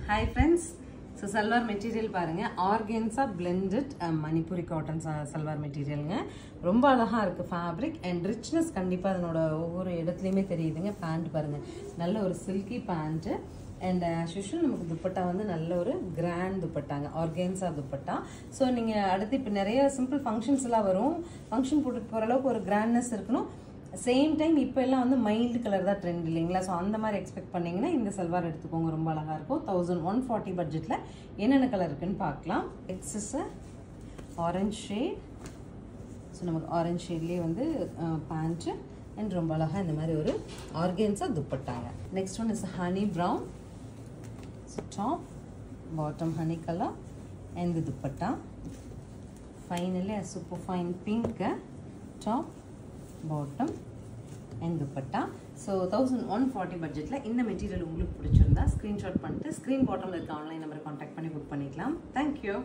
Hi friends, so salwar material பாருங்க organza blended manipuri cotton salwar material ரொம்ப அழகா இருக்கு fabric and richness கண்டிப்பா அதனோட ஒவ்வொரு இடத்துலயுமே தெரியுதுங்க pant பாருங்க நல்ல ஒரு silky pant and as usual நமக்கு துப்பட்டா வந்து நல்ல ஒரு grand துப்பட்டாங்க organza துப்பட்டா சோ நீங்க அடுத்து இப்ப நிறைய simple functions எல்லாம் வரும் function போட்டு போற அளவுக்கு ஒரு grandness இருக்கணும் same time இப்போ எல்லாம் வந்து mild color தான் trend இல்லீங்களா சோ அந்த மாதிரி எக்ஸ்பெக்ட் பண்ணீங்கனா இந்த சல்வார் எடுத்துக்கோங்க ரொம்ப அழகா இருக்கும் 1140 பட்ஜெட்ல என்னென்ன கலர் இருக்குன்னு பார்க்கலாம் it's is a orange shade so நமக்கு orange shadeலயே வந்து pant and ரொம்ப அழகா இந்த மாதிரி ஒரு organza துப்பட்டாங்க next one is honey brown so top bottom honey color and the dupatta finally a super fine pink top bottom and dupatta so 1140 budgetல இந்த material உங்களுக்கு பிடிச்சிருந்தா ஸ்கிரீன்ஷாட் பண்ணிட்டு ஸ்கிரீன் பாட்டம்ல இருக்க ஆன்லைன் நம்பரை கான்டாக்ட் பண்ணி புக் பண்ணிக்கலாம் thank you